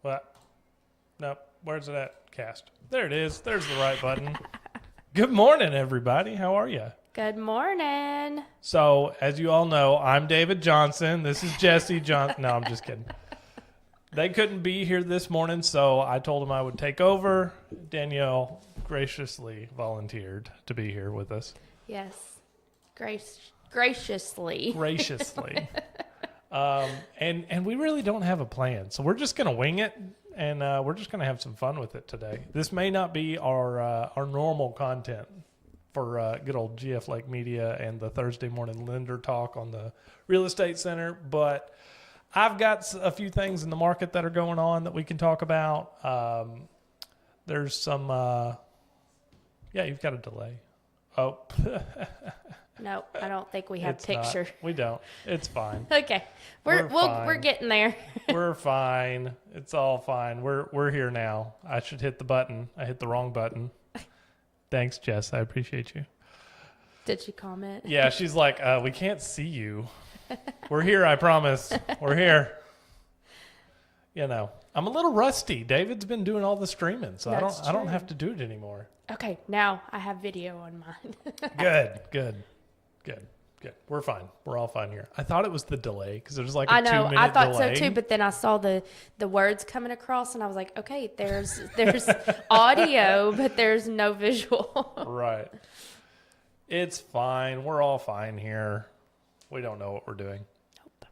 What? Nope. Where's it at? Cast. There it is. There's the right button. Good morning, everybody. How are you? Good morning. So, as you all know, I'm David Johnson. This is Jesse Johnson. No, I'm just kidding. They couldn't be here this morning, so I told them I would take over. Danielle graciously volunteered to be here with us. Yes. Graciously. Graciously. And we really don't have a plan, so we're just going to wing it, and we're just going to have some fun with it today. This may not be our normal content for good old GF Lake Media and the Thursday morning lender talk on the Real Estate Center, but I've got a few things in the market that are going on that we can talk about. There's some, you've got a delay. Oh, No, I don't think we have it's picture. not. We don't. It's fine. Okay. We're We're getting there. We're fine. It's all fine. We're here now. I should hit the button. I hit the wrong button. Thanks, Jess. I appreciate you. Did she comment? Yeah, she's like, we can't see you. We're here, I promise. We're here. You know, I'm a little rusty. David's been doing all the streaming, so I don't have to do it anymore. Okay, now I have video on mine. Good. We're fine. We're all fine here. I thought it was the delay because there's like a I know. 2-minute I thought delay. so too, but then I saw the words coming across, and I was like, okay, there's audio, but there's no visual. Right. It's fine. We're all fine here. We don't know what we're doing. Nope.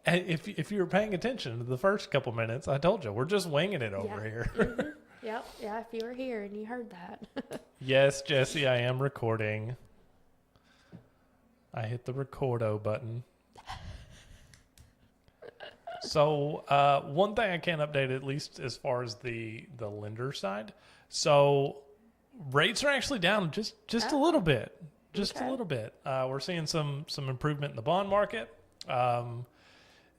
And if you were paying attention to the first couple minutes, I told you we're just winging it over here. Mm-hmm. Yep. Yeah. If you were here and you heard that. Yes, Jesse, I am recording. I hit the recordo button. So one thing I can update, at least as far as the lender side. So rates are actually down just a little bit. Just a little bit. We're seeing some improvement in the bond market.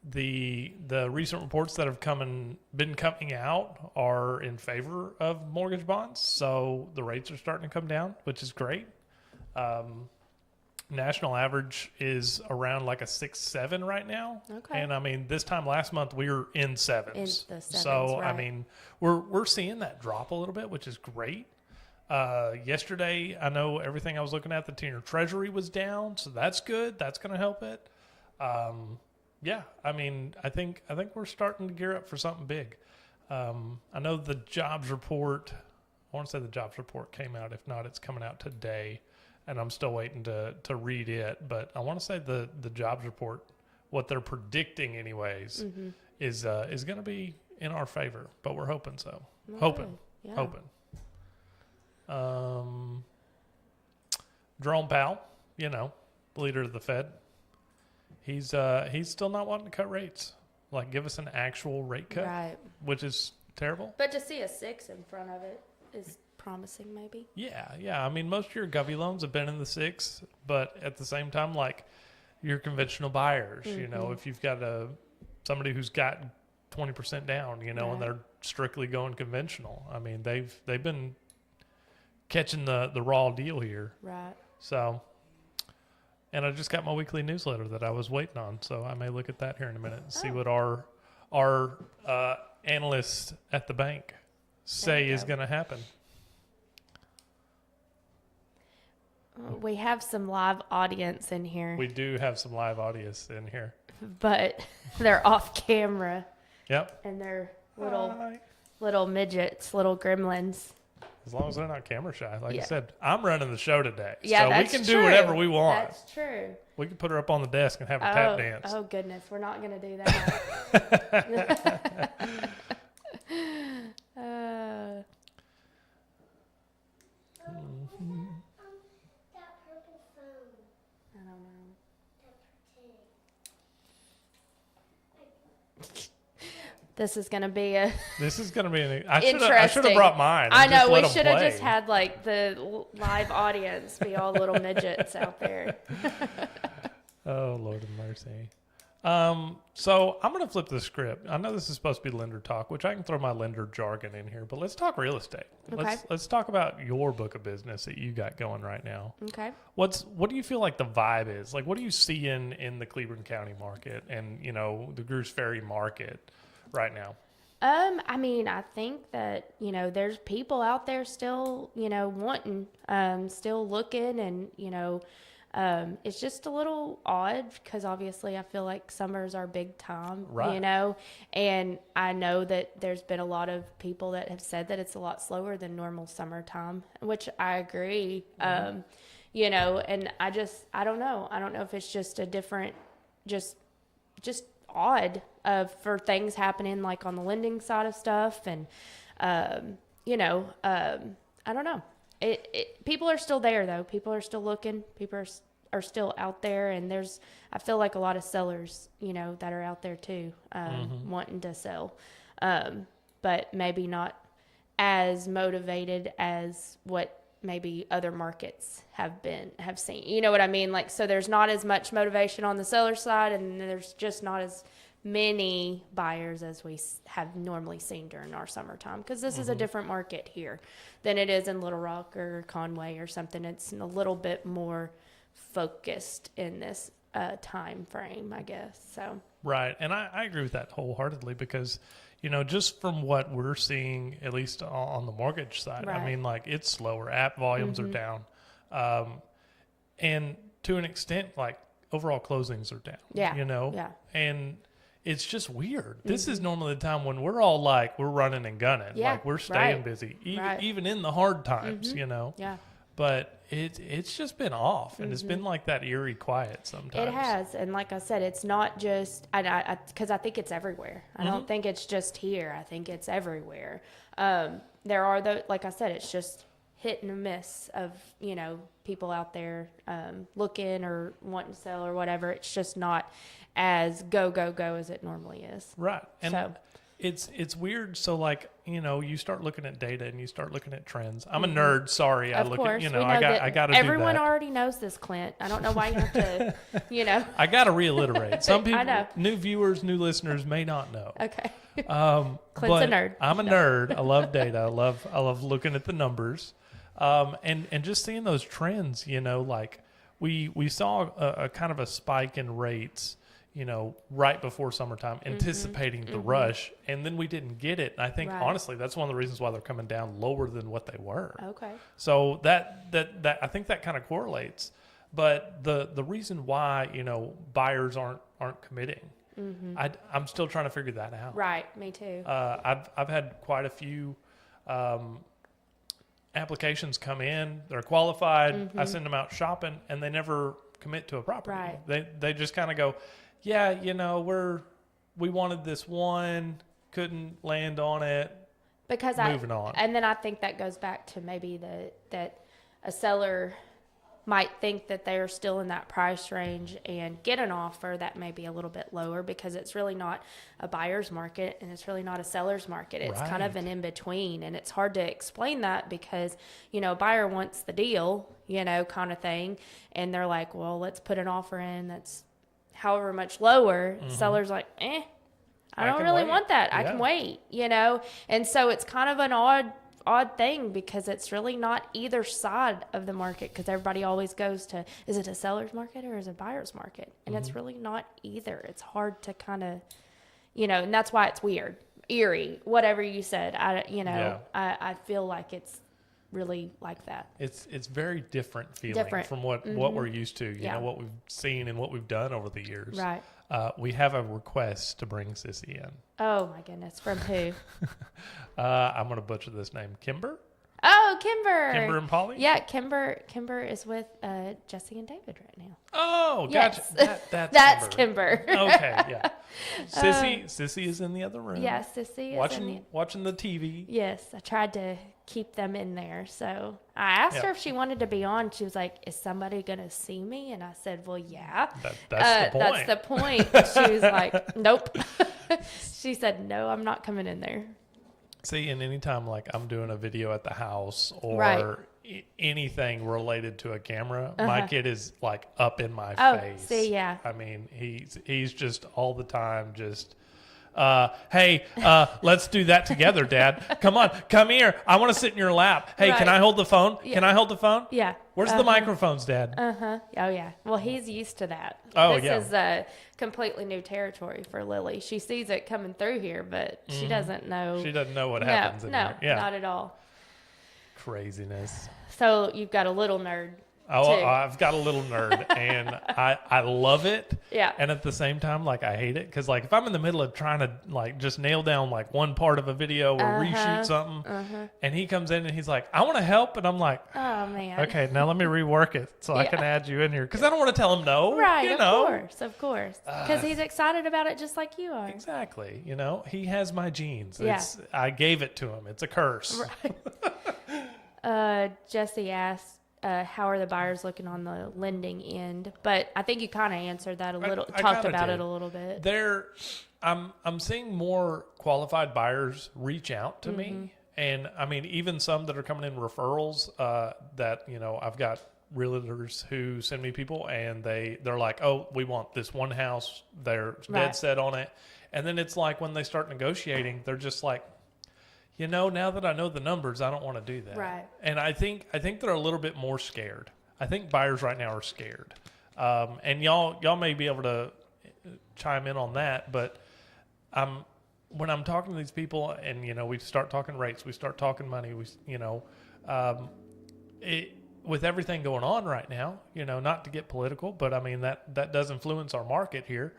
The recent reports that have been coming out are in favor of mortgage bonds. So the rates are starting to come down, which is great. National average is around like a 6.7 right now. Okay. And I mean, this time last month we were in sevens. In the sevens, so right. I mean, we're seeing that drop a little bit, which is great. Yesterday, I know everything I was looking at, the 10-year Treasury was down, so that's good. That's going to help it. Yeah, I mean, I think we're starting to gear up for something big. I know the jobs report. I want to say the jobs report came out. If not, it's coming out today, and I'm still waiting to read it. But I want to say the jobs report, what they're predicting, anyways, is going to be in our favor. But we're hoping so. Hoping. Jerome Powell, the leader of the Fed, he's still not wanting to cut rates. Like, give us an actual rate cut, Right. which is terrible. But to see a 6 in front of it is promising, maybe. Yeah. I mean, most of your Govy loans have been in the 6, but at the same time, like your conventional buyers, if you've got somebody who's got 20% down, and they're strictly going conventional. I mean, they've been catching the raw deal here. Right. So, and I just got my weekly newsletter that I was waiting on, so I may look at that here in a minute and see what our analysts at the bank say is going to happen. We have some live audience in here. We do have some live audience in here. But they're off camera. Yep. And they're little midgets, little gremlins. As long as they're not camera shy. Like Yeah. I said, I'm running the show today. Yeah, so that's we can true. do whatever we want. That's true. We can put her up on the desk and have a tap dance. Oh, goodness. We're not going to do that. I don't know. This is going to be a This is going to be I should have interesting. brought mine. I know. We should should have just had like the live audience be all little midgets out there. Oh, Lord of mercy. So I'm going to flip the script. I know this is supposed to be lender talk, which I can throw my lender jargon in here, but let's talk real estate. Okay. Let's talk about your book of business that you got going right now. Okay. What do you feel like the vibe is? Like, what do you see in the Cleveland County market and, the Greers Ferry market right now? I mean, I think that, there's people out there still, wanting, still looking, and, it's just a little odd because obviously I feel like summer's our big time, Right. and I know that there's been a lot of people that have said that it's a lot slower than normal summertime, which I agree. And I don't know. I don't know if it's just a different, just odd for things happening like on the lending side of stuff, and I don't know. People are still there though. People are still looking. People are still out there, and I feel like a lot of sellers, that are out there too, wanting to sell, but maybe not as motivated as what maybe other markets have seen. You know what I mean? Like, so there's not as much motivation on the seller side, and there's just not as many buyers as we have normally seen during our summertime, because this is a different market here than it is in Little Rock or Conway or something. It's a little bit more focused in this time frame, I guess. So Right. And I agree with that wholeheartedly because, just from what we're seeing, at least on the mortgage side, I Right. mean, like, it's slower. App volumes are down. And to an extent, like, overall closings are down. Yeah. Yeah. And it's just weird. This is normally the time when we're all like, we're running and gunning. Yeah, Like, we're staying right. busy, Right. even in the hard times, yeah. But it's just been off, and it's been like that eerie quiet sometimes. It has, and like I said, it's not just because I think it's everywhere. I don't think it's just here. I think it's everywhere. There are like I said, it's just hit and miss of people out there looking or wanting to sell or whatever. It's just not as go as it normally is. Right. And So- it's weird. So, like, you start looking at data and you start looking at trends. I'm a nerd. Sorry. Of I look course, at, we know I that got to do that. everyone already knows this, Clint. I don't know why you have to, I got to reiterate. Some people, know. new viewers, new listeners may not know. Okay. Clint's a nerd. I'm a nerd. I love data. I love looking at the numbers. And just seeing those trends, like we saw a kind of a spike in rates, right before summertime, anticipating the rush, and then we didn't get it. And I think Right. honestly, that's one of the reasons why they're coming down lower than what they were. Okay. So that I think that kind of correlates. But the reason why, buyers aren't committing, I'm still trying to figure that out. Right. Me too. I've had quite a few applications come in. They're qualified. I send them out shopping, and they never commit to a property. Right. They just kind of go, yeah, we wanted this one, couldn't land on it. Because moving on. And then I think that goes back to maybe that a seller might think that they're still in that price range and get an offer that may be a little bit lower, because it's really not a buyer's market and it's really not a seller's market. It's kind of Right. an in-between, and it's hard to explain that because, a buyer wants the deal, kind of thing. And they're like, well, let's put an offer in that's however much lower. Seller's like, I don't can really wait. want that. I Yeah. can wait, And so it's kind of an odd thing, because it's really not either side of the market, because everybody always goes to, is it a seller's market or is it a buyer's market? And it's really not either. It's hard to kind of, and that's why it's weird, eerie, whatever you said. I feel like it's really like that. It's very different feeling from what we're used to, Yeah. what we've seen and what we've done over the years. Right. We have a request to bring Sissy in. Oh my goodness. From who? I'm going to butcher this name. Kimber? Oh, Kimber. Kimber and Polly? Yeah, Kimber is with Jesse and David right now. Oh, Yes. gotcha. That's Kimber. Kimber. Okay, yeah. Sissy is in the other room. Yes, Sissy is watching the TV. Yes, I tried to keep them in there. So I asked her if she wanted to be on. She was like, is somebody going to see me? And I said, well, yeah. That's the point. That's the point. She was like, nope. She said, no, I'm not coming in there. See, and anytime like I'm doing a video at the house or Right. anything related to a camera, my kid is like up in my Oh, face. see, yeah. I mean, he's just all the time just Hey, let's do that together, Dad. Come on, come here. I want to sit in your lap. Hey, can Right. I hold the phone? Yeah. Can I hold the phone? Yeah. Where's the microphones, Dad? Oh yeah. Well, he's used to that. Oh, this yeah. is completely new territory for Lily. She sees it coming through here, but she doesn't know. She doesn't know what happens in no, here. Yeah. not at all. Craziness. So you've got a little nerd. Oh, too. I've got a little nerd, and I love it. Yeah. And at the same time, like, I hate it because, like, if I'm in the middle of trying to, like, just nail down, like, one part of a video or reshoot something, and he comes in and he's like, I want to help, and I'm like, Oh man. okay, now let me rework it so I Yeah. can add you in here because I don't want to tell him no. Right. You Of know? course. Because he's excited about it just like you are. Exactly. You know, he has my genes. Yeah. I gave it to him. It's a curse. Jesse asked, how are the buyers looking on the lending end? But I think you kind of answered that a little, I talked kinda about did. it a little bit. I'm seeing more qualified buyers reach out to me, and I mean even some that are coming in referrals. That I've got realtors who send me people, and they're like, oh, we want this one house. They're dead Right. set on it, and then it's like when they start negotiating, they're just like, now that I know the numbers, I don't want to do that. Right. And I think they're a little bit more scared. I think buyers right now are scared. And y'all may be able to chime in on that, but when I'm talking to these people and, we start talking rates, we start talking money, with everything going on right now, not to get political, but I mean, that does influence our market here.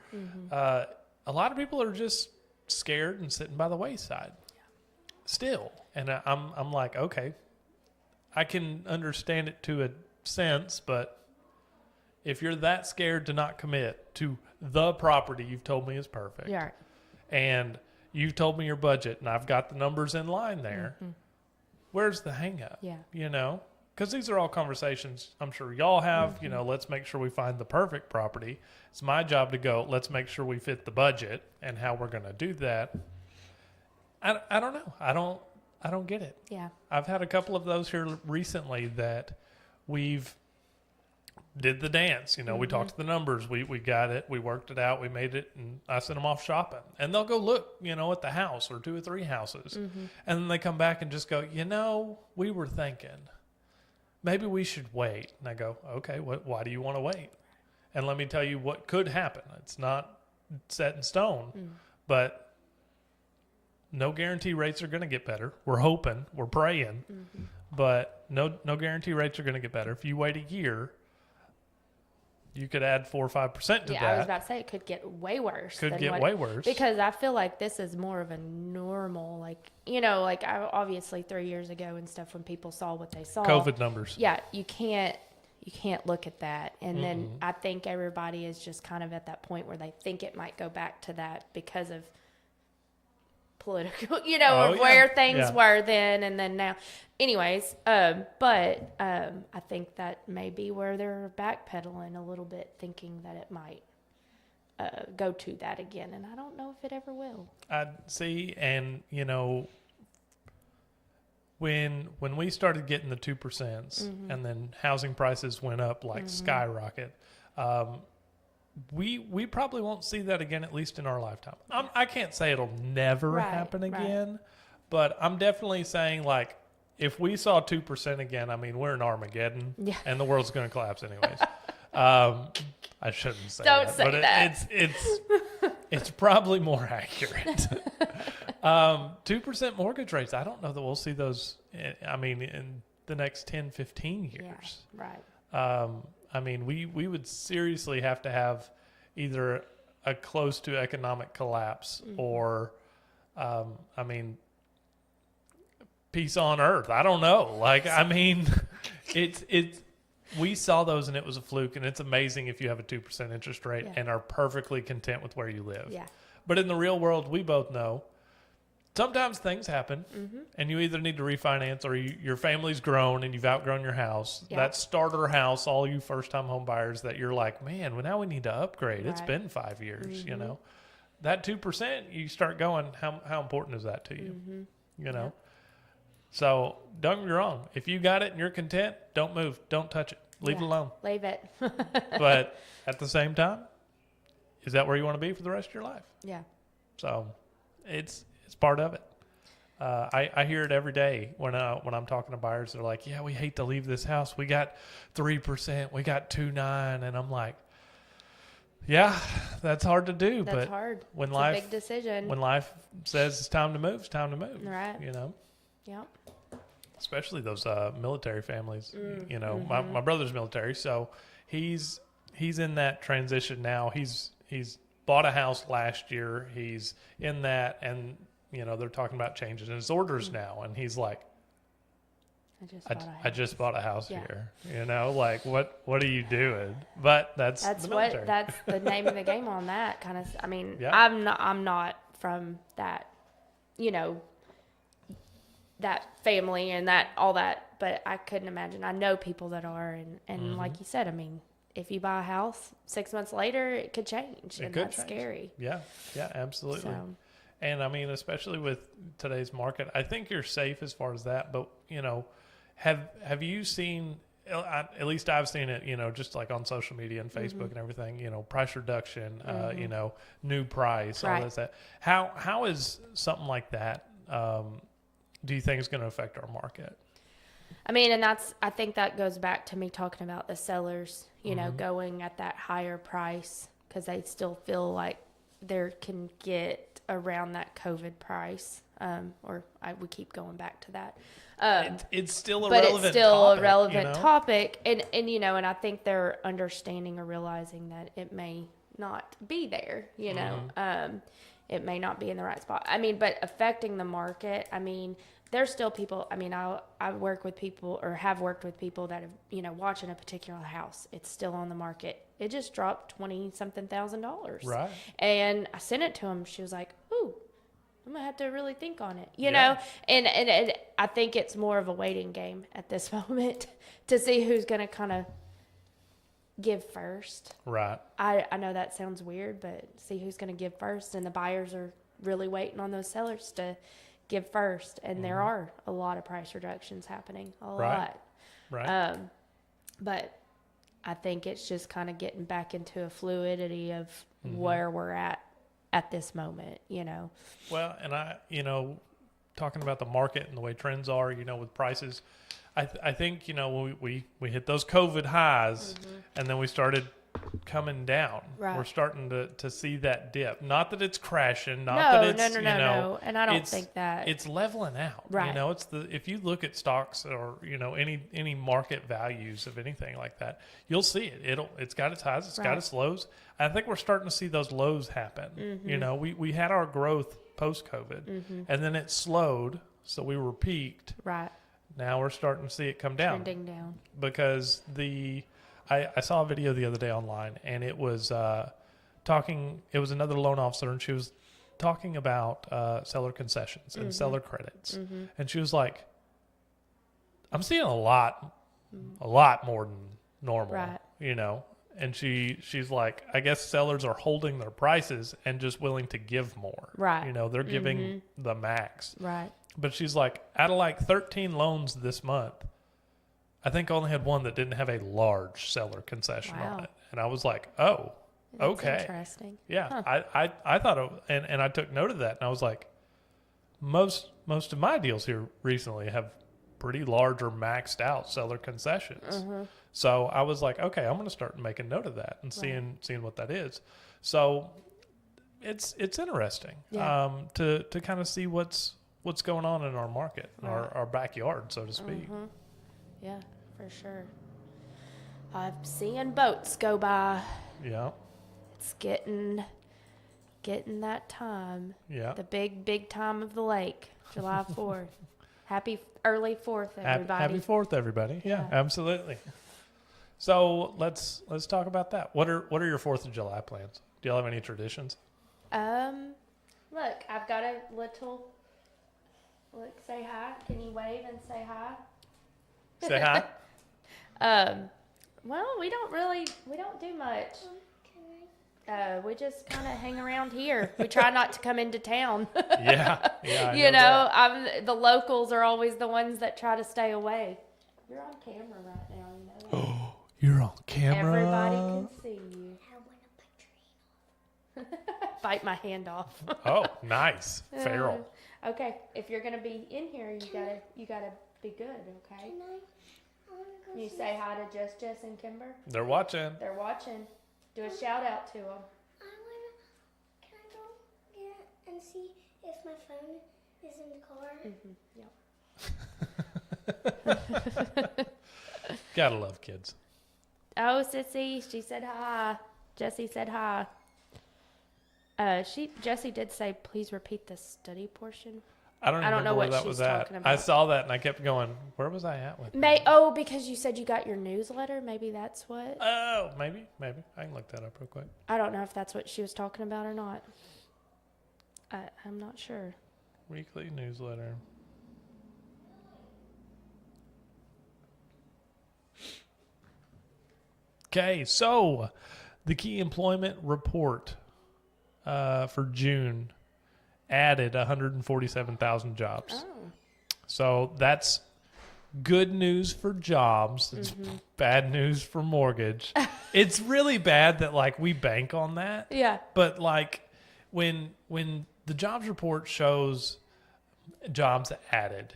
A lot of people are just scared and sitting by the wayside. Still, and I'm like, okay, I can understand it to a sense, but if you're that scared to not commit to the property you've told me is perfect, Yeah. and you've told me your budget, and I've got the numbers in line there, where's the hang up? Yeah. Because these are all conversations I'm sure y'all have. Let's make sure we find the perfect property. It's my job to go, let's make sure we fit the budget and how we're going to do that. I don't know. I don't get it. Yeah. I've had a couple of those here recently that we've did the dance. We talked the numbers. We got it. We worked it out. We made it, and I sent them off shopping. And they'll go look, at the house or 2 or 3 houses. And then they come back and just go, we were thinking maybe we should wait. And I go, okay, why do you want to wait? And let me tell you what could happen. It's not set in stone, but no guarantee rates are going to get better. We're hoping, we're praying, but no guarantee rates are going to get better. If you wait a year, you could add 4 or 5% to that. I was about to say it could get way worse. Way worse. Because I feel like this is more of a normal, obviously 3 years ago and stuff when people saw what they saw. COVID numbers. Yeah, you can't look at that. And then I think everybody is just kind of at that point where they think it might go back to that because of political, of where things were then and then now. Anyways, but I think that may be where they're backpedaling a little bit, thinking that it might go to that again. And I don't know if it ever will. I see, and when we started getting the 2%, and then housing prices went up like skyrocket, we probably won't see that again, at least in our lifetime. I can't say it'll never happen again, but I'm definitely saying, like, if we saw 2% again, I mean, we're in Armageddon, and the world's going to collapse anyways. I shouldn't say Don't that, say but that. it's probably more accurate. 2% mortgage rates, I don't know that we'll see those, in the next 10, 15 years. Yeah, right. We would seriously have to have either a close to economic collapse or, peace on earth. I don't know. We saw those and it was a fluke, and it's amazing if you have a 2% interest rate and are perfectly content with where you live. Yeah. But in the real world, we both know sometimes things happen, and you either need to refinance or your family's grown and you've outgrown your house. Yeah. That starter house, all you first-time home buyers that you're like, man, well, now we need to upgrade. It's Right. been 5 years, That 2%, you start going, how important is that to you? Yeah. So don't get me wrong. If you got it and you're content, don't move. Don't touch it. Leave it alone. Leave it. But at the same time, is that where you want to be for the rest of your life? Yeah. So it's part of it. I hear it every day when I'm talking to buyers. They're like, "Yeah, we hate to leave this house. We got 3%, we got 2.9," and I'm like, "Yeah, that's hard to do." That's but hard. When It's life, a big decision. when life says it's time to move, it's time to move. Right. You know. Yep. Especially those military families. You know, mm-hmm. my brother's military, so he's in that transition now. He's bought a house last year. He's in that, and you know they're talking about changes in his orders now, and he's like, I just bought a house here. You know, like what are you doing? But that's the military. That's the name of the game on that kind of. I mean, Yeah. I'm not from that, you know, that family and that all that, but I couldn't imagine. I know people that are, and like you said, I mean, if you buy a house 6 months later, it could change, and that's scary. Yeah, absolutely. So. And I mean, especially with today's market, I think you're safe as far as that. But you know, have you seen? At least I've seen it. You know, just like on social media and Facebook and everything. You know, price reduction. You know, new price. All that. How is something like that? Do you think is going to affect our market? I mean, and I think that goes back to me talking about the sellers, you know, going at that higher price because they still feel like they can get around that COVID price. We keep going back to that. It's still a but relevant it's still topic, a relevant you know? topic. And, you know, and I think they're understanding or realizing that it may not be there, you know. It may not be in the right spot. I mean, but affecting the market, I mean, there's still people, I mean, I work with people or have worked with people that have, you know, watching a particular house. It's still on the market. It just dropped $20-something thousand. Right. And I sent it to him. She was like, ooh, I'm going to have to really think on it, you know? And I think it's more of a waiting game at this moment to see who's going to kind of give first. Right. I know that sounds weird, but see who's going to give first. And the buyers are really waiting on those sellers to give first. And there are a lot of price reductions happening. A lot. Right. But I think it's just kind of getting back into a fluidity of where we're at this moment, you know. Well, and you know, talking about the market and the way trends are, you know, with prices, I think, you know, when we hit those COVID highs and then we started coming down. Right. We're starting to see that dip. Not that it's crashing, not No, that it's, no. And I don't think that. It's leveling out. Right. You know, if you look at stocks or, you know, any market values of anything like that, you'll see it. It's got its highs, it's got its lows. I think we're starting to see those lows happen. You know, we had our growth post-COVID and then it slowed, so we were peaked. Right. Now we're starting to see it come down. Trending down. Because I saw a video the other day online, and it was talking. It was another loan officer, and she was talking about seller concessions and seller credits, and she was like, "I'm seeing a lot more than normal, Right. you know." And she's like, "I guess sellers are holding their prices and just willing to give more, Right. You know, they're giving the max, Right. But she's like, out of like 13 loans this month, I think I only had one that didn't have a large seller concession on it. And I was like, oh, That's okay. interesting. Yeah. Huh. I thought, and I took note of that. And I was like, most of my deals here recently have pretty large or maxed out seller concessions. So I was like, okay, I'm going to start making note of that and seeing what that is. So it's interesting to kind of see what's going on in our market, our backyard, so to speak. Yeah, for sure. I've seen boats go by. Yeah. It's getting that time. Yeah. The big time of the lake, July 4th. Happy early 4th, everybody. Happy 4th, everybody. Yeah, absolutely. So let's talk about that. What are your 4th of July plans? Do y'all have any traditions? Look, I've got a little. Look, say hi. Can you wave and say hi? Say hi. Well, we don't do much. We just kind of hang around here. We try not to come into town. Yeah. The locals are always the ones that try to stay away. You're on camera right now, you know that. Oh, you're on camera. Everybody can see you. bite my hand off. Oh, nice. Feral. Okay, if you're gonna be in here, you gotta be good. Okay. You say hi to Jess, and Kimber. They're watching. They're watching. Do a shout out to them. Can I go get and see if my phone is in the car? Yeah. Gotta love kids. Oh, Sissy, she said hi. Jessie said hi. Jessie did say, please repeat the study portion. I don't know where what that she's was at. talking about. I saw that and I kept going, where was I at with Because you said you got your newsletter. Maybe that's what. Oh, maybe. I can look that up real quick. I don't know if that's what she was talking about or not. I'm not sure. Weekly newsletter. Okay, so the key employment report for June added 147,000 jobs. Oh. So that's good news for jobs. It's bad news for mortgage. It's really bad that like we bank on that. Yeah. But like when the jobs report shows jobs added,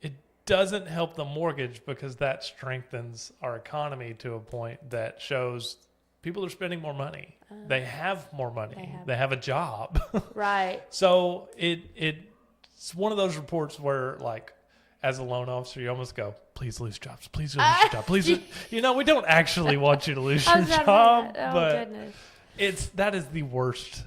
it doesn't help the mortgage because that strengthens our economy to a point that shows people are spending more money. They have more money. They have a job. Right. So it's one of those reports where like as a loan officer, you almost go, please lose jobs. Please lose your job. Please, we don't actually want you to lose your job, but goodness. That is the worst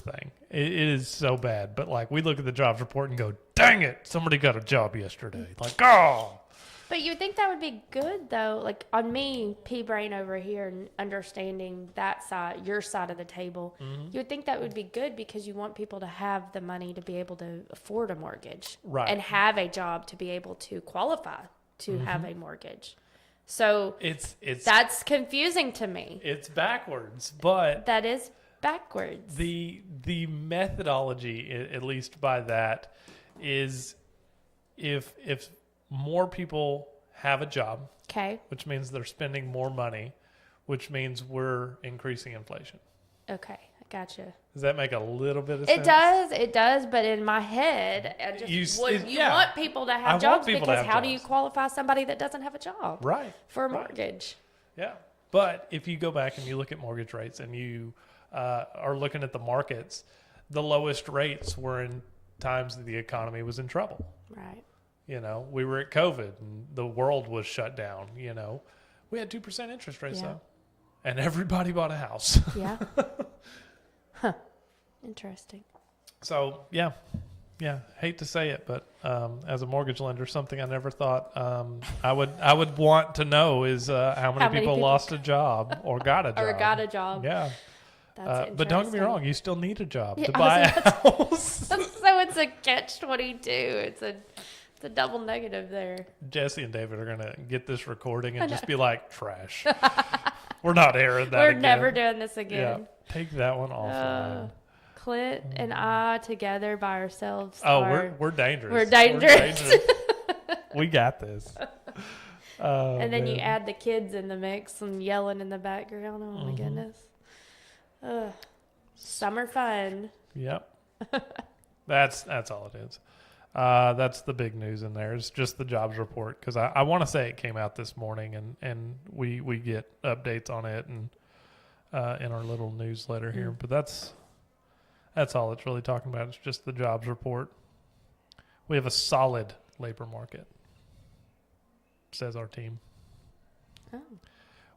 thing. It is so bad. But like we look at the jobs report and go, dang it, somebody got a job yesterday. Like, oh. But you would think that would be good, though. Like, on me, P-Brain over here, and understanding that side, your side of the table, you would think that would be good because you want people to have the money to be able to afford a mortgage. Right. And have a job to be able to qualify to have a mortgage. So it's that's confusing to me. It's backwards, but That is backwards. the methodology, at least by that, is if more people have a job, Okay. which means they're spending more money, which means we're increasing inflation. Okay. I gotcha. Does that make a little bit of sense? It does, but in my head, I just want people to have jobs because how do you qualify somebody that doesn't have a job? Right. For a mortgage. Yeah. But if you go back and you look at mortgage rates and you are looking at the markets, the lowest rates were in times that the economy was in trouble. Right. You know, we were at COVID and the world was shut down. You know, we had 2% interest rates though, and everybody bought a house. Yeah. Huh. Interesting. So yeah. Hate to say it, but as a mortgage lender, something I never thought I would want to know is how many people lost a job or got a job. Or got a job. Yeah. That's but don't get me wrong, you still need a job to I buy was a house. So it's a catch-22. It's a double negative there. Jesse and David are gonna get this recording and just be like, trash. We're not airing that. We're again. never doing this again. Yeah, take that one offline. Clint and I together by ourselves. We're dangerous. We're dangerous. We got this. And then you add the kids in the mix and yelling in the background. Oh my goodness. Summer fun. Yep. That's all it is. That's the big news in there. It's just the jobs report because I want to say it came out this morning and we get updates on it and in our little newsletter here. But that's all it's really talking about. It's just the jobs report. We have a solid labor market, says our team. Oh.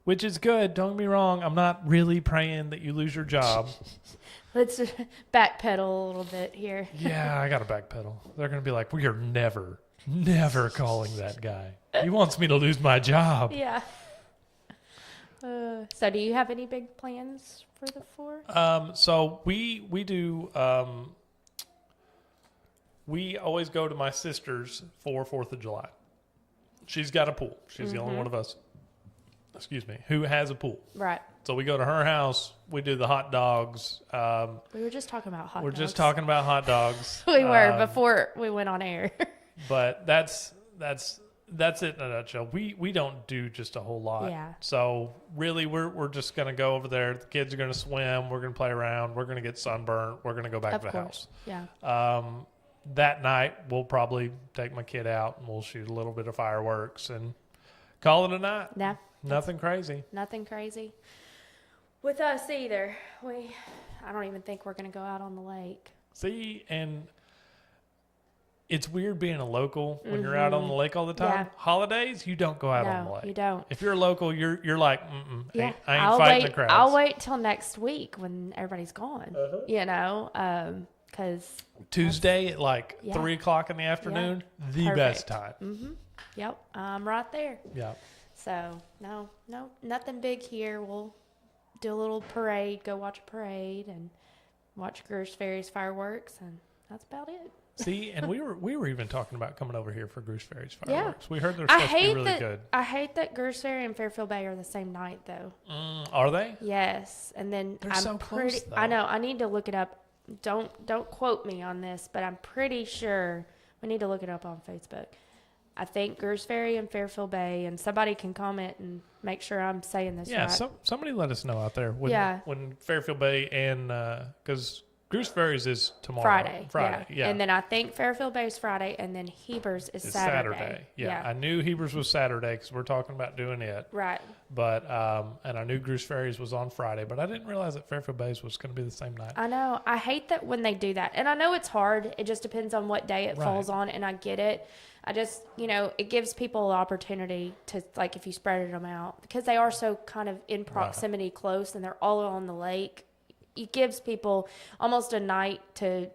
Which is good. Don't get me wrong. I'm not really praying that you lose your job. Let's backpedal a little bit here. Yeah, I got to backpedal. They're going to be like, we are never calling that guy. He wants me to lose my job. Yeah. So do you have any big plans for the 4th? So we do, we always go to my sister's for 4th of July. She's got a pool. She's the only one of us, who has a pool. Right. So we go to her house. We do the hot dogs. We were just talking about hot dogs. We're just talking about hot dogs. We were before we went on air. But that's that's it in a nutshell. We don't do just a whole lot. Yeah. So really, we're just gonna go over there. The kids are gonna swim. We're gonna play around. We're gonna get sunburned. We're gonna go back Of to the course. house. Yeah. That night, we'll probably take my kid out and we'll shoot a little bit of fireworks and call it a night. Yeah. Nothing crazy. Nothing crazy with us either. I don't even think we're going to go out on the lake. See, and it's weird being a local when you're out on the lake all the time. Yeah. Holidays, you don't go out on the lake. You don't. If you're a local, you're like, Yeah. I ain't fighting the crowds. I'll wait till next week when everybody's gone. You know, because Tuesday at like Yeah. 3 o'clock in the afternoon, the best time. Yep, I'm right there. Yeah. So no, nothing big here. We'll do a little parade, go watch a parade, and watch Gross Ferry's fireworks, and that's about it. See, and we were even talking about coming over here for Groose Ferry's fireworks. We heard they're I supposed to be hate really that. good. I hate that Gross Ferry and Fairfield Bay are the same night, though. Are they? Yes, and then They're I'm so pretty. close, though. I know. I need to look it up. Don't quote me on this, but I'm pretty sure we need to look it up on Facebook. I think Groose Ferry and Fairfield Bay, and somebody can comment and make sure I'm saying this Yeah, right. somebody let us know out there when Yeah. when Fairfield Bay and because Groose Ferry's is tomorrow. Friday. Yeah. And then I think Fairfield Bay is Friday, and then Heber's is It's Saturday. Yeah, I knew Heber's was Saturday because we're talking about doing it. Right. But and I knew Groose Ferry's was on Friday, but I didn't realize that Fairfield Bay's was going to be the same night. I know. I hate that when they do that. And I know it's hard. It just depends on what day it Right. falls on, and I get it. I just, it gives people an opportunity to, like, if you spread them out, because they are so kind of in proximity close and they're all on the lake, it gives people almost a night to,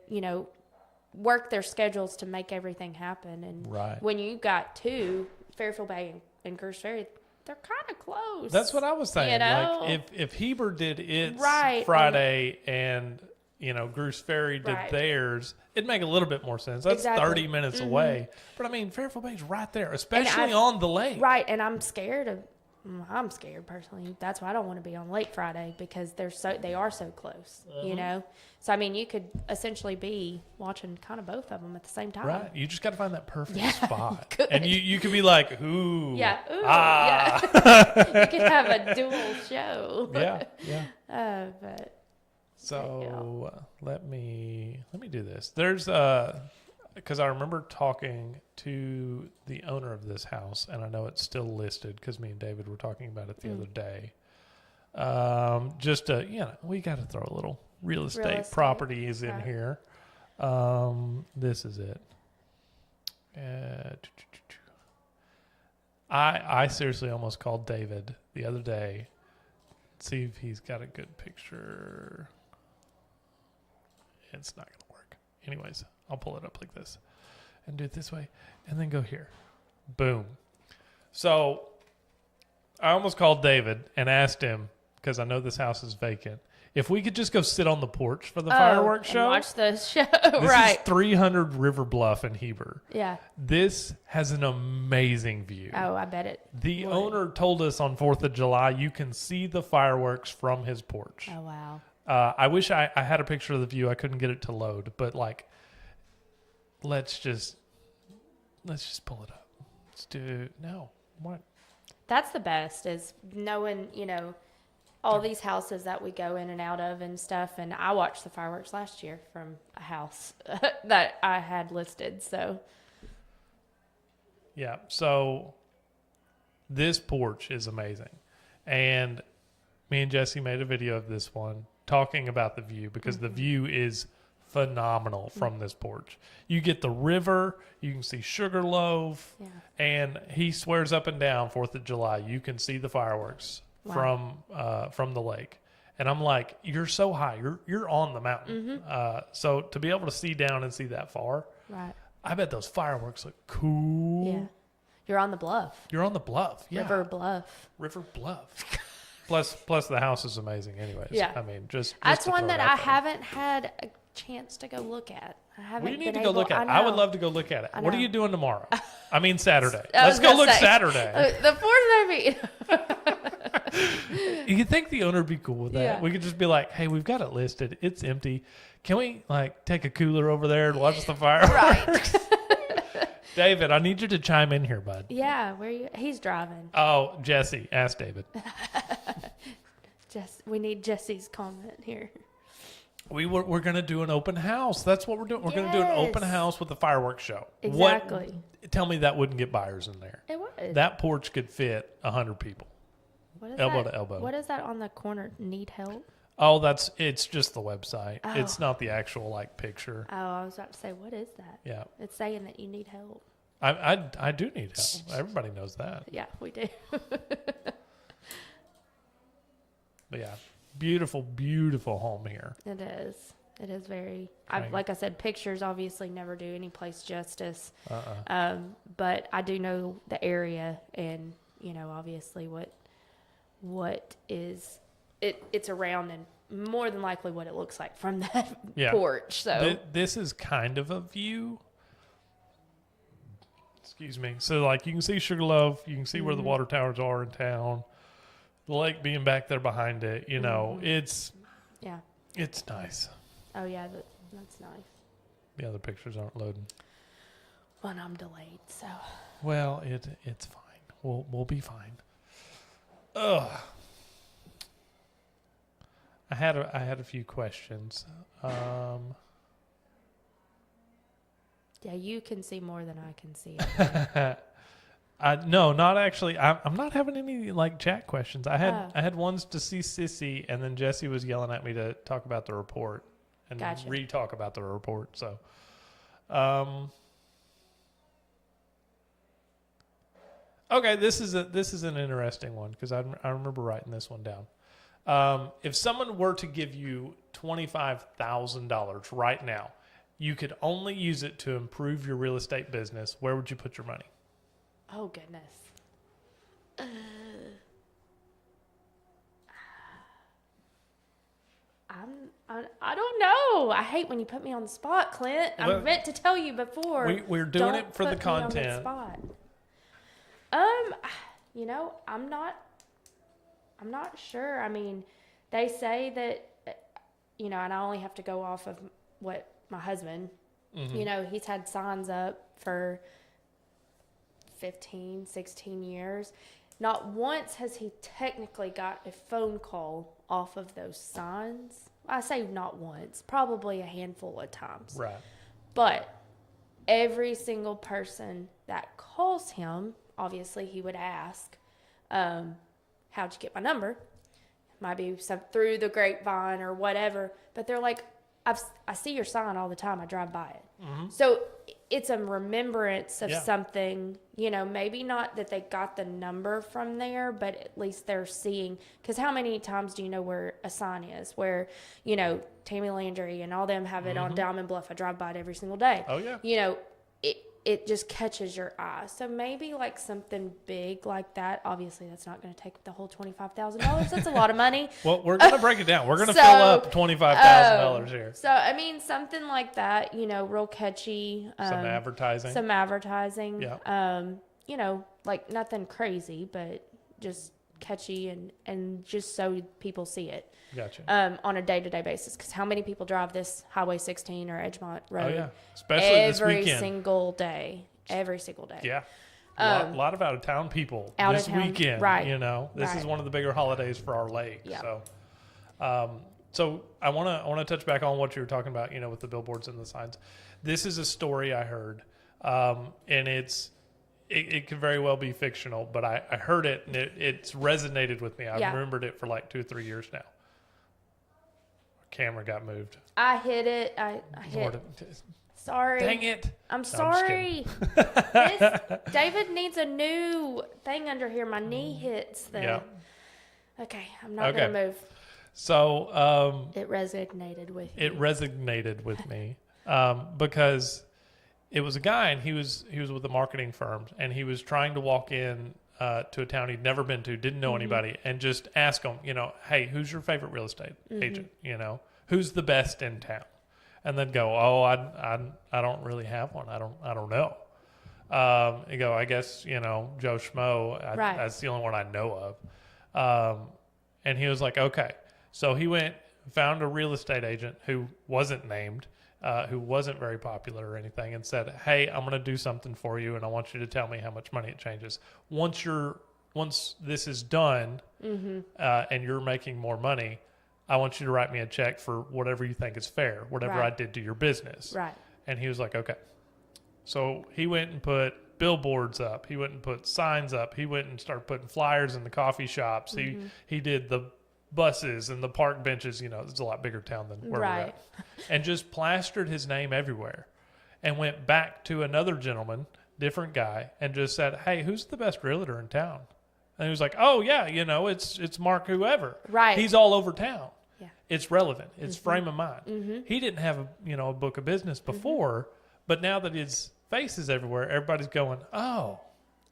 work their schedules to make everything happen. And when you got two, Fairfield Bay and Groose Ferry, they're kind of close. That's what I was saying. You know? Like if Heber did its Right. Friday and Groose Ferry did Right. theirs, it'd make a little bit more sense. That's Exactly. 30 minutes away. But I mean, Fairfield Bay's right there, especially I've- on the lake. Right, and I'm scared personally. That's why I don't want to be on Lake Friday, because they are so close, So I mean, you could essentially be watching kind of both of them at the same time. Right. You just got to find that perfect spot. Good. And you could be like, ooh. Yeah. Ooh, Ah. yeah. You could have a dual show. Yeah. But So let me do this. There's because I remember talking to the owner of this house, and I know it's still listed because me and David were talking about it the other day. Just we got to throw a little real estate properties in here. This is it. I seriously almost called David the other day. See if he's got a good picture. It's not going to work. Anyways, I'll pull it up like this and do it this way and then go here. Boom. So I almost called David and asked him, because I know this house is vacant, if we could just go sit on the porch for the fireworks show. Watch the show. This Right. is 300 River Bluff in Heber. Yeah. This has an amazing view. Oh, I bet it. The owner told us on 4th of July you can see the fireworks from his porch. Oh, wow. I wish I had a picture of the view. I couldn't get it to load, but let's just pull it up. Let's do no. What? That's the best, is knowing, all these houses that we go in and out of and stuff. And I watched the fireworks last year from a house that I had listed. So Yeah. So this porch is amazing, and me and Jesse made a video of this one talking about the view, because the view is phenomenal from this porch. You get the river, you can see Sugarloaf, and he swears up and down 4th of July you can see the fireworks from the lake. And I'm like, you're so high, you're on the mountain. So to be able to see down and see that far, right. I bet those fireworks look cool. Yeah. You're on the bluff. You're on the bluff. Yeah. River Bluff. River Bluff. Plus the house is amazing anyways. Yeah. I mean, just That's to one throw that it out I there. haven't had a chance to go look at. I haven't We need been to go able, look at it. I I would know. love to go look at it. I What are know. you doing tomorrow? I mean Saturday. I Let's was go gonna look say, Saturday. The 4th, I mean. You think the owner would be cool with that? Yeah. We could just be like, hey, we've got it listed. It's empty. Can we take a cooler over there and watch the fireworks? Right. David, I need you to chime in here, bud. Yeah, where you? He's driving. Oh, Jesse, ask David. We need Jesse's comment here. We're going to do an open house. That's what we're doing. We're going to do an open Yes. house with a fireworks show. Exactly. Tell me that wouldn't get buyers in there. It was. That porch could fit 100 people. What is elbow that? to elbow. What is that on the corner? Need help? Oh, it's just the website. Oh. It's not the actual like picture. Oh, I was about to say, what is that? Yeah. It's saying that you need help. I do need help. Everybody knows that. Yeah, we do. But yeah, beautiful, beautiful home here. It is. It is very. Right. Like I said, pictures obviously never do any place justice. Uh-uh. But I do know the area, and obviously what is it's around, and more than likely what it looks like from that Yeah. porch. So This is kind of a view. Excuse me. So like you can see Sugarloaf, you can see where the water towers are in town, the lake being back there behind it. It's yeah. it's nice. Oh yeah, that's nice. The other pictures aren't loading. Well, I'm delayed, so. Well, it's fine. We'll be fine. Ugh. I had a few questions. Yeah, you can see more than I can see. No, not actually. I'm not having any like chat questions. I Oh. had ones to see Sissy, and then Jesse was yelling at me to talk about the report and Gotcha. re-talk about the report. So, okay, this is an interesting one because I remember writing this one down. If someone were to give you $25,000 right now, you could only use it to improve your real estate business. Where would you put your money? Oh goodness. I don't know. I hate when you put me on the spot, Clint. I Well, meant to tell you before. We're doing Don't it for the put me on content. spot. I'm not sure. I mean, they say that, and I only have to go off of what my husband, he's had signs up for 15, 16 years. Not once has he technically got a phone call off of those signs. I say not once, probably a handful of times. Right. But every single person that calls him, obviously he would ask, how'd you get my number? Might be through the grapevine or whatever. But they're like, I see your sign all the time. I drive by it. Mm-hmm. So it's a remembrance of Yeah. something, maybe not that they got the number from there, but at least they're seeing. Because how many times do you know where a sign is? Where, Tammy Landry and all them have it on Diamond Bluff. I drive by it every single day. Oh, yeah. It just catches your eye. So maybe like something big like that. Obviously, that's not going to take the whole $25,000. That's a lot of money. Well, we're going to break it down. We're going to So, fill up $25,000 here. So, I mean, something like that, real catchy. Some advertising. Some advertising. Yeah. Like nothing crazy, but just catchy and just so people see it. Gotcha. On a day-to-day basis. Because how many people drive this Highway 16 or Edgemont Road? Oh, yeah. Especially this every weekend. single day. Every single day. Yeah. A lot of out-of-town people this weekend. Right. This is Right. one of the bigger holidays for our lake. Yeah. So I want to touch back on what you were talking about, with the billboards and the signs. This is a story I heard, and it could very well be fictional, but I heard it, and it's resonated with me. I've remembered it for like 2 or 3 years now. Camera got moved. I hit it. I hit. Sorry. Dang it. I'm just sorry. David needs a new thing under here. My knee hits the. Yeah. Okay, I'm not going to move. So It resonated with you. it resonated with me because it was a guy, and he was with a marketing firm, and he was trying to walk in to a town he'd never been to, didn't know anybody, and just ask them, hey, who's your favorite real estate agent? Who's the best in town? And then go, oh, I don't really have one. I don't know. You go, I guess, Joe Schmo. Right. That's the only one I know of. And he was like, okay. So he went, found a real estate agent who wasn't named, who wasn't very popular or anything, and said, "Hey, I'm going to do something for you, and I want you to tell me how much money it changes. Once this is done, and you're making more money, I want you to write me a check for whatever you think is fair, whatever I did to your business." Right. And he was like, "Okay." So he went and put billboards up. He went and put signs up. He went and started putting flyers in the coffee shops. He did the buses and the park benches. It's a lot bigger town than where we're at. And just plastered his name everywhere. And went back to another gentleman, different guy, and just said, "Hey, who's the best realtor in town?" And he was like, "Oh, yeah, it's Mark whoever. Right. He's all over town." Yeah. It's relevant. It's frame of mind. He didn't have a book of business before, but now that his face is everywhere, everybody's going, "Oh,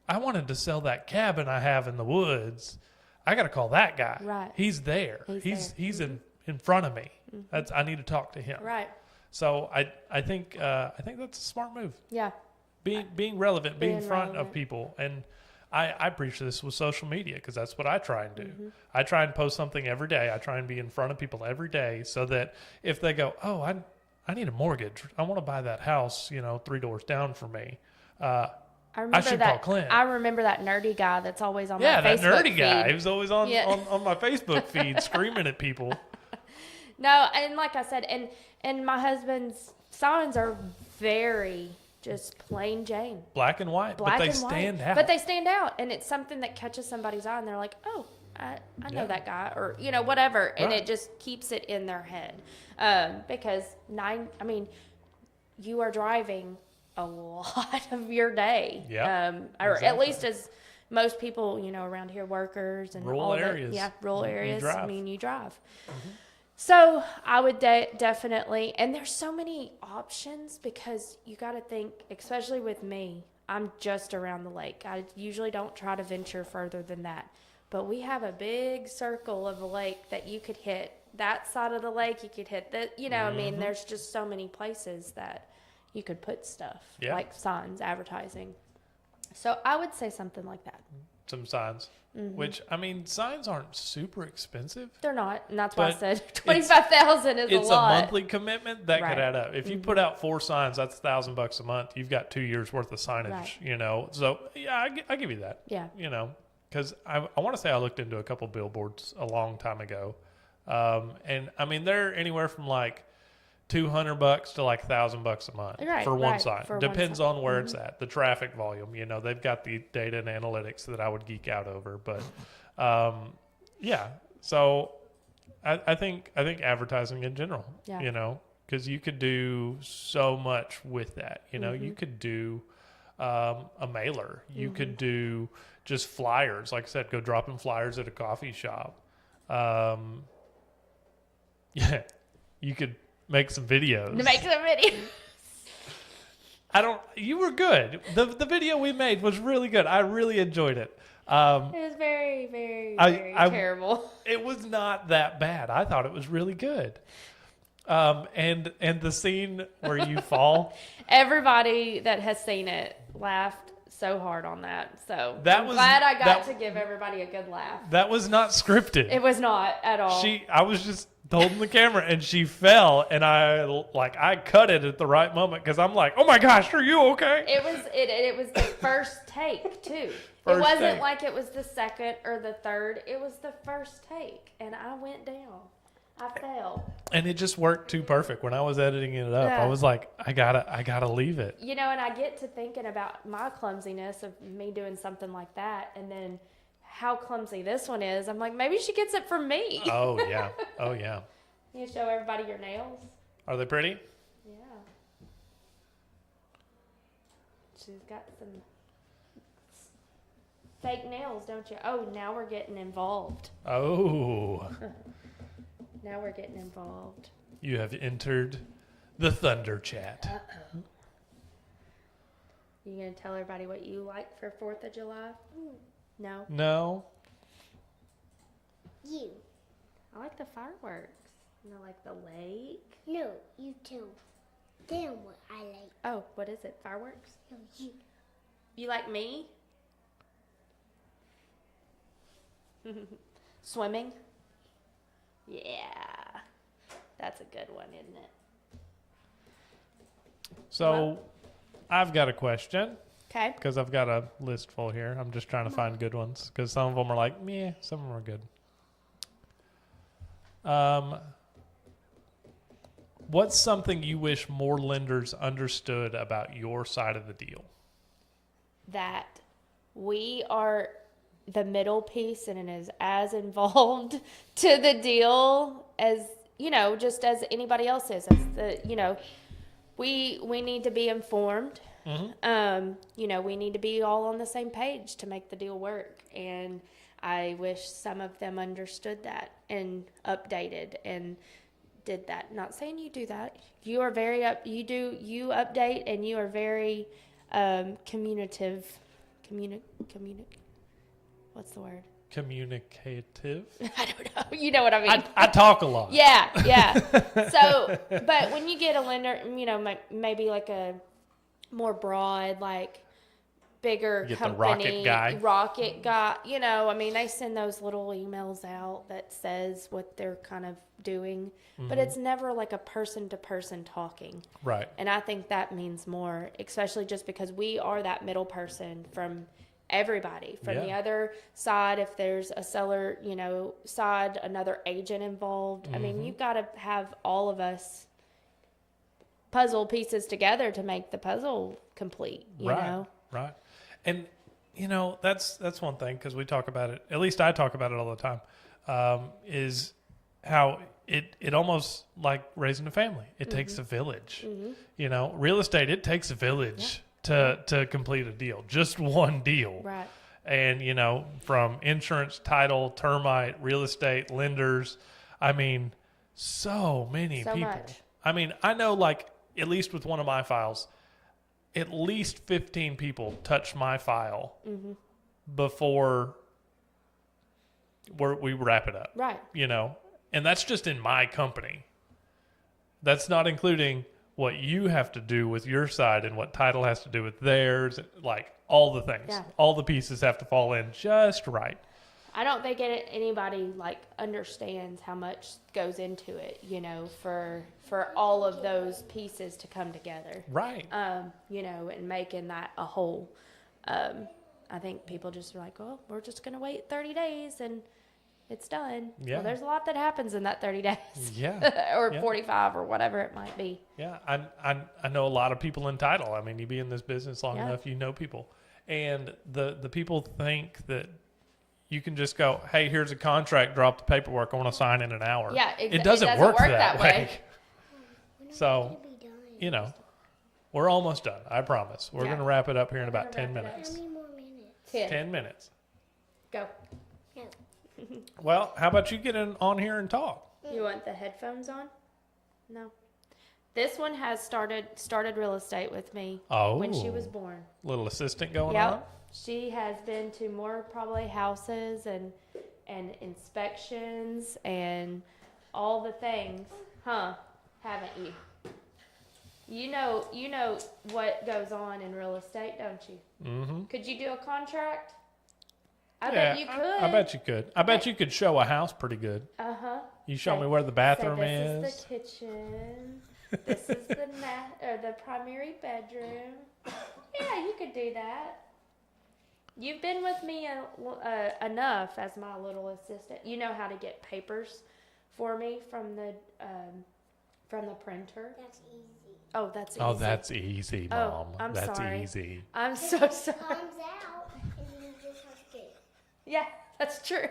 I wanted to sell that cabin I have in the woods. I got to call that guy. Right. He's there. He's in front of me. I need to talk to him." Right. So I think that's a smart move. Yeah. Being relevant, being in front relevant. of people. And I preach this with social media because that's what I try and do. I try and post something every day. I try and be in front of people every day so that if they go, "Oh, I need a mortgage. I want to buy that house, 3 doors down from me. I should call Clint." I remember that nerdy guy that's always on my Yeah, Facebook that nerdy guy. feed. He was always on my Facebook feed screaming at people. No, and like I said, and my husband's signs are very just plain Jane. Black and white, but they stand out. But they stand out, and it's something that catches somebody's eye, and they're like, "Oh, I know that guy," or whatever, and it just keeps it in their head. Because you are driving a lot of your day. Yeah, or exactly. at least as most people, around here, workers and Rural all areas. rural You areas. drive. You drive. So I would definitely, and there's so many options because you got to think, especially with me, I'm just around the lake. I usually don't try to venture further than that. But we have a big circle of a lake that you could hit. That side of the lake, you could hit that. There's just so many places that you could put stuff, like signs, advertising. So I would say something like that. Some signs, which, signs aren't super expensive. They're not, and that's why I But said 25,000 is a lot. It's a monthly commitment that Right. could add up. If you put out 4 signs, that's $1,000 a month. You've got 2 years worth of signage, Right. So yeah, I give you that. Yeah. Because I want to say I looked into a couple billboards a long time ago, and they're anywhere from like $200 to like $1,000 a month for one sign. for one Depends sign. on where it's at, the traffic volume. They've got the data and analytics that I would geek out over, but yeah. So I think advertising in general, because you could do so much with that. You could do a mailer. You could do just flyers. Like I said, go dropping flyers at a coffee shop. Yeah, you could make some videos. You were good. The video we made was really good. I really enjoyed it. It was very, very, very terrible. It was not that bad. I thought it was really good. And the scene where you fall. Everybody that has seen it laughed so hard on that. So I'm glad I got to give everybody a good laugh. That was not scripted. It was not at all. I was just holding the camera and she fell, and I cut it at the right moment because I'm like, "Oh my gosh, are you okay?" It was the first take too. First it wasn't take. like it was the second or the third. It was the first take, and I went down. I fell. And it just worked too perfect. When I was editing it up, I was like, I gotta leave it. And I get to thinking about my clumsiness of me doing something like that, and then how clumsy this one is. I'm like, maybe she gets it from me. Oh yeah. Oh yeah. You show everybody your nails. Are they pretty? Yeah. She's got some fake nails, don't you? Oh, now we're getting involved. Oh. Now we're getting involved. You have entered the Thunder Chat. Uh-oh. You gonna tell everybody what you like for 4th of July? No? No. You. I like the fireworks. And I like the lake. No, you too. Then what I like. Oh, what is it? Fireworks? No, you. You like me? Swimming? Yeah. That's a good one, isn't it? So I've got a question Okay. because I've got a list full here. I'm just trying to find good ones because some of them are like, meh, some of them are good. What's something you wish more lenders understood about your side of the deal? That we are the middle piece and it is as involved to the deal as, just as anybody else is. We need to be informed. We need to be all on the same page to make the deal work. And I wish some of them understood that and updated and did that. Not saying you do that. You are very you update and you are very communicative. What's the word? Communicative. I don't know. You know what I mean. I talk a lot. Yeah. So, but when you get a lender, maybe like a more broad, like bigger Get company, the rocket guy, they send those little emails out that says what they're kind of doing, but it's never like a person to person talking. Right. And I think that means more, especially just because we are that middle person from everybody from the other side. If there's a seller, side, another agent involved. I mean, you've got to have all of us puzzle pieces together to make the puzzle complete, you know? Right. And, that's one thing because we talk about it, at least I talk about it all the time, is how it almost like raising a family. It takes a village. Real estate, it takes a village to complete a deal, just one deal. Right. And, from insurance, title, termite, real estate, lenders, so many So people. much. I know, like, at least with one of my files, at least 15 people touch my file before we wrap it up. Right. And that's just in my company. That's not including what you have to do with your side and what title has to do with theirs, like all the things. Yeah. All the pieces have to fall in just right. I don't think anybody understands how much goes into it, for all of those pieces to come together. Right. And making that a whole. I think people just are like, well, we're just going to wait 30 days and it's done. Yeah. Well, there's a lot that happens in that 30 days. Yeah. or 45 or whatever it might be. Yeah. I know a lot of people in title. You be in this business long enough, you know people. And the people think that you can just go, hey, here's a contract, drop the paperwork, I want to sign in an hour. Yeah, it doesn't work that way. So, we're almost done. I promise. We're going to wrap it up here in about 10 minutes. How many more minutes? 10 minutes. Go. No. Well, how about you get on here and talk? You want the headphones on? No. This one has started real estate with me when she was born. Little assistant going Yep. on? She has been to more probably houses and inspections and all the things, huh? Haven't you? You know what goes on in real estate, don't you? Mm-hmm. Could you do a contract? I bet you could. I bet you could. I bet you could show a house pretty good. Uh-huh. You show me where the bathroom This is. is the kitchen. This is the primary bedroom. Yeah, you could do that. You've been with me enough as my little assistant. You know how to get papers for me from the printer. That's easy. Oh, that's easy. Oh, that's easy, Mom. Oh, I'm that's sorry. easy. I'm so sorry. It comes out, and then you just have to. Yeah, that's true.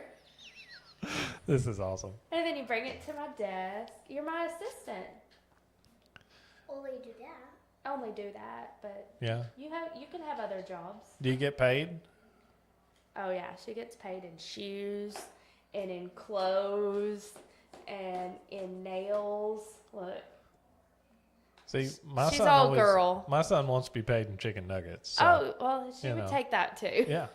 This is awesome. And then you bring it to my desk. You're my assistant. Only do that. Only do that, but Yeah. you can have other jobs. Do you get paid? Oh yeah, she gets paid in shoes and in clothes and in nails. Look. See, my She's son all always, girl. My son wants to be paid in chicken nuggets. So, Oh, well, she you would know. take that too. yeah.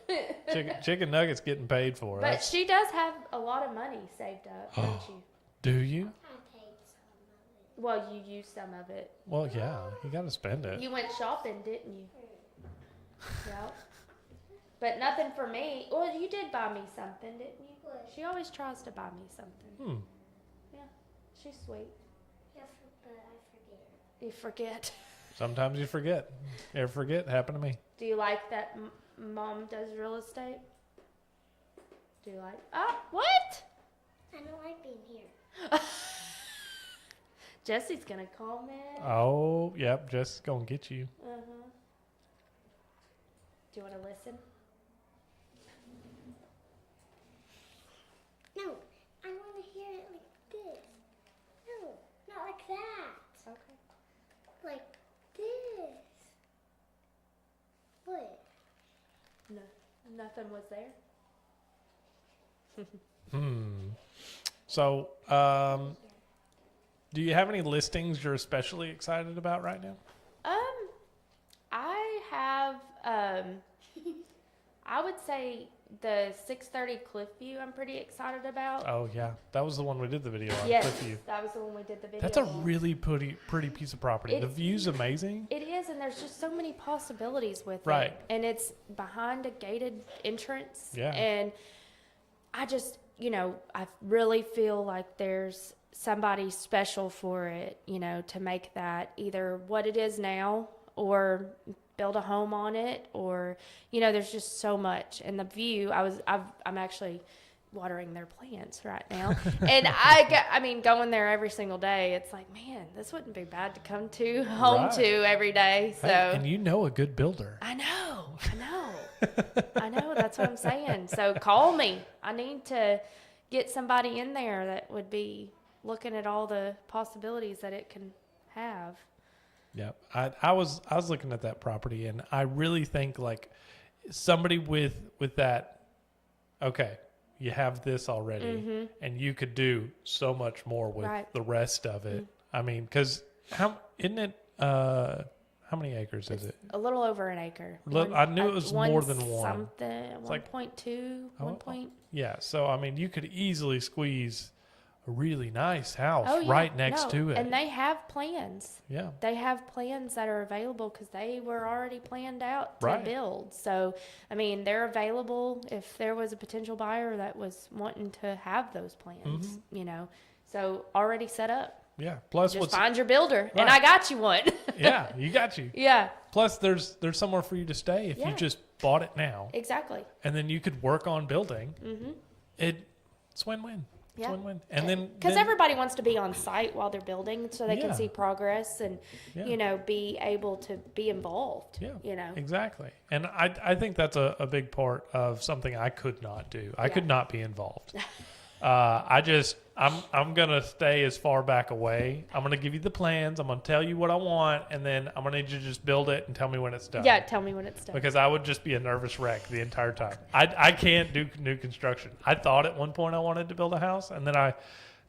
Chicken nuggets getting paid for. But she does have a lot of money saved up, don't you? Do you? I paid some of it. Well, you used some of it. Well, yeah. You got to spend it. You went shopping, didn't you? Yep. But nothing for me. Well, you did buy me something, didn't you? What? She always tries to buy me something. Yeah, she's sweet. Yeah, but I forget. You forget. Sometimes you forget. You ever forget? Happened to me. Do you like that mom does real estate? Do you like? Ah, what? I don't like being here. Jesse's gonna call me. Oh, yep. Just gonna get you. Do you want to listen? No, I want to hear it like this. No, not like that. Okay. Like this. What? No, nothing was there. So, do you have any listings you're especially excited about right now? I have, I would say the 630 Cliffview I'm pretty excited about. Oh, yeah. That was the one we did the video on. Yes, Cliffview. that was the one we did the video That's a on. really pretty piece of property. The view's amazing. It is, and there's just so many possibilities with Right. it. And it's behind a gated entrance. Yeah. And I just, I really feel like there's somebody special for it, to make that either what it is now or build a home on it, or, there's just so much. And the view, I'm actually watering their plants right now. And I mean, going there every single day, it's like, man, this wouldn't be bad to come home Right. to every day. So Hey, and you know a good builder. I know. That's what I'm saying. So call me. I need to get somebody in there that would be looking at all the possibilities that it can have. Yeah, I was looking at that property, and I really think like somebody with that. Okay, you have this already, and you could do so much more with Right. the rest of it. I mean, because isn't it? How many acres is it? A little over an acre. I knew it was more than one. Something, like- 1.2, 1 point. Yeah, so I mean, you could easily squeeze a really nice house Oh, yeah. right next to it. And they have plans. Yeah, They have plans that are available because they were already planned out to Right. build. So, I mean, they're available if there was a potential buyer that was wanting to have those plans, So already set up. yeah. Plus, Just what's find your builder, and Right. I got you one. yeah, you got you. Yeah, Plus, there's somewhere for you to stay if you Yeah. just bought it now, exactly. and then you could work on building. It's win-win. It's Yeah. win-win. And then Because everybody wants to be on site while they're building so they Yeah. can see progress and, Yeah. be able to be involved, yeah, exactly. And I think that's a big part of something I could not do. I could not be involved. I'm gonna stay as far back away. I'm gonna give you the plans. I'm gonna tell you what I want, and then I'm gonna need you to just build it and tell me when it's done. Yeah, tell me when it's done. Because I would just be a nervous wreck the entire time. I can't do new construction. I thought at one point I wanted to build a house, and then I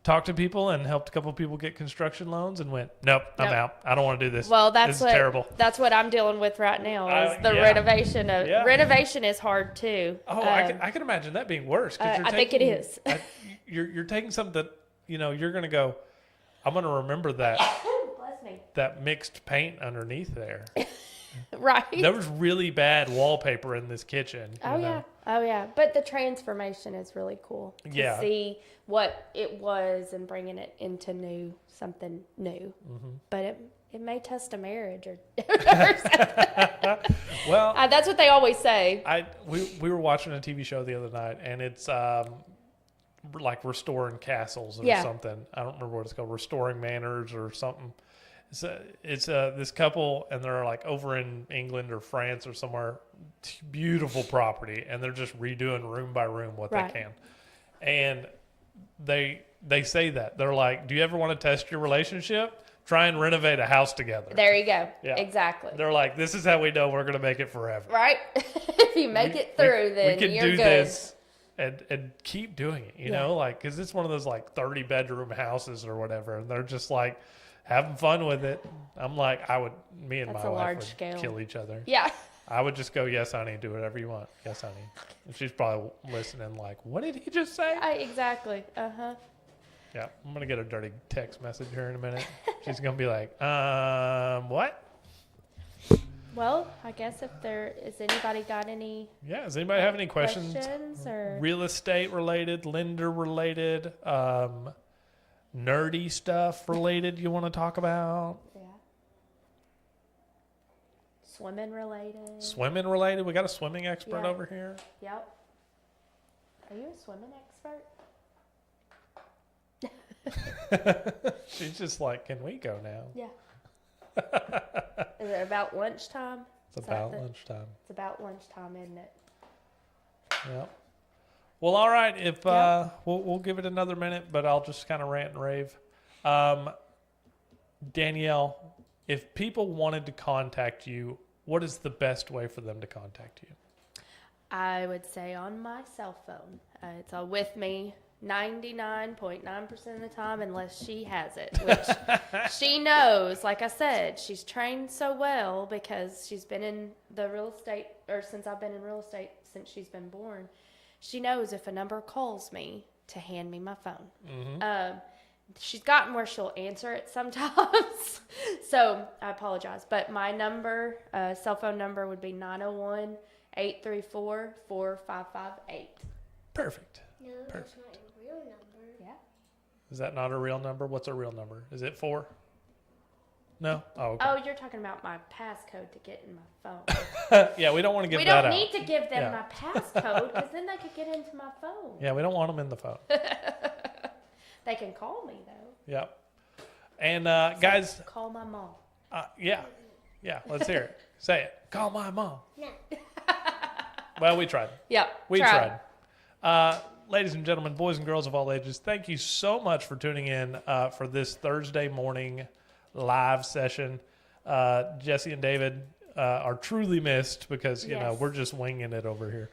talked to people and helped a couple of people get construction loans and went, nope, I'm out. I don't want to do this. Well, this is terrible. That's what I'm dealing with right now is the yeah. renovation. Yeah. Renovation is hard too. Oh, I can imagine that being worse. 'Cause I think it is. You're taking something that, you're going to go, I'm going to remember that Bless me. that mixed paint underneath there. Right. There was really bad wallpaper in this kitchen. you know? Oh yeah. But the transformation is really cool to Yeah. see what it was and bringing it into something new. But it may test a marriage or Well, that's what they always say. we were watching a TV show the other night, and it's like restoring castles or Yeah. something. I don't remember what it's called, restoring manors or something. It's this couple, and they're like over in England or France or somewhere. Beautiful property, and they're just redoing room by room what Right. they can. And they say that they're like, "Do you ever want to test your relationship? Try and renovate a house together." There you go. Yeah. Exactly. They're like, "This is how we know we're going to make it forever." Right? If you make it through, then we can you're do good. this and keep doing it, you Yeah. know, like, because it's one of those like 30-bedroom houses or whatever, and they're just like having fun with it. I'm like, me and That's my a wife large would scale. kill each other. Yeah. I would just go, "Yes, honey, do whatever you want. Yes, honey." And she's probably listening like, "What did he just say?" Exactly. Uh-huh. Yeah, I'm going to get a dirty text message here in a minute. She's going to be like, what? Well, I guess if there is anybody got any Yeah, does anybody have any questions? or Real estate related, lender related, nerdy stuff related you want to talk about? yeah. swimming related. Swimming related. We got a swimming expert Yeah. over here. Yep. Are you a swimming expert? She's just like, can we go now? Yeah. Is it about lunchtime? It's about lunchtime. It's about lunchtime, isn't it? Yep. Well, all right. If Yeah. we'll give it another minute, but I'll just kind of rant and rave. Danielle, if people wanted to contact you, what is the best way for them to contact you? I would say on my cell phone. It's all with me 99.9% of the time unless she has it, which she knows. Like I said, she's trained so well because she's been in the real estate, or since I've been in real estate since she's been born. She knows if a number calls me to hand me my phone. Mm-hmm. She's gotten where she'll answer it sometimes. So I apologize. But my number, cell phone number would be 901-834-4558. Perfect. No, that's Perfect. not your real number. Yeah. Is that not a real number? What's a real number? Is it 4? No? Oh, okay. Oh, you're talking about my passcode to get in my phone. Yeah, we don't want to give We that don't out. need to give them Yeah. my passcode because then they could get into my phone. Yeah, we don't want them in the phone. They can call me, though. Yep. And guys, Call my mom. yeah, let's hear it. Say it. Call my mom. No. Well, we tried. Yep. We tried. Ladies and gentlemen, boys and girls of all ages, thank you so much for tuning in for this Thursday morning live session. Jesse and David are truly missed because, you know, Yes. we're just winging it over here.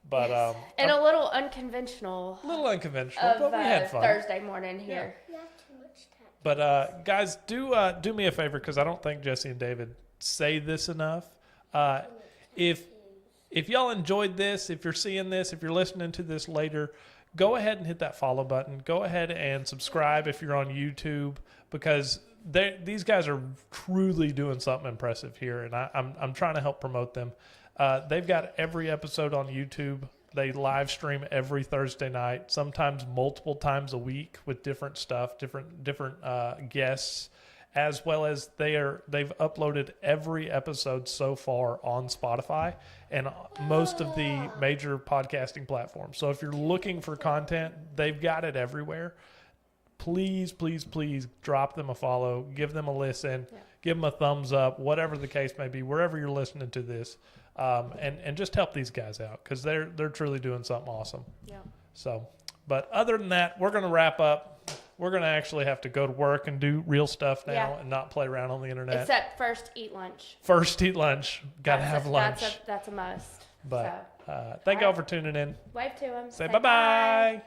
But And a little unconventional a little unconventional, but of we had fun. Thursday morning here. You have too much time. But guys, do me a favor because I don't think Jesse and David say this enough. If y'all enjoyed this, if you're seeing this, if you're listening to this later, go ahead and hit that follow button. Go ahead and subscribe if you're on YouTube because these guys are truly doing something impressive here, and I'm trying to help promote them. They've got every episode on YouTube. They live stream every Thursday night, sometimes multiple times a week with different stuff, different guests, as well as they've uploaded every episode so far on Spotify and most of the major podcasting platforms. So if you're looking for content, they've got it everywhere. Please, please, please drop them a follow, give them a listen, give them a thumbs up, whatever the case may be, wherever you're listening to this. And just help these guys out because they're truly doing something awesome. Yeah. So, but other than that, we're going to wrap up. We're going to actually have to go to work and do real stuff now Yeah. and not play around on the internet. Except first eat lunch. First, eat lunch. Got to have lunch. That's a must. But thank y'all for tuning in. Wave to them. Say bye-bye.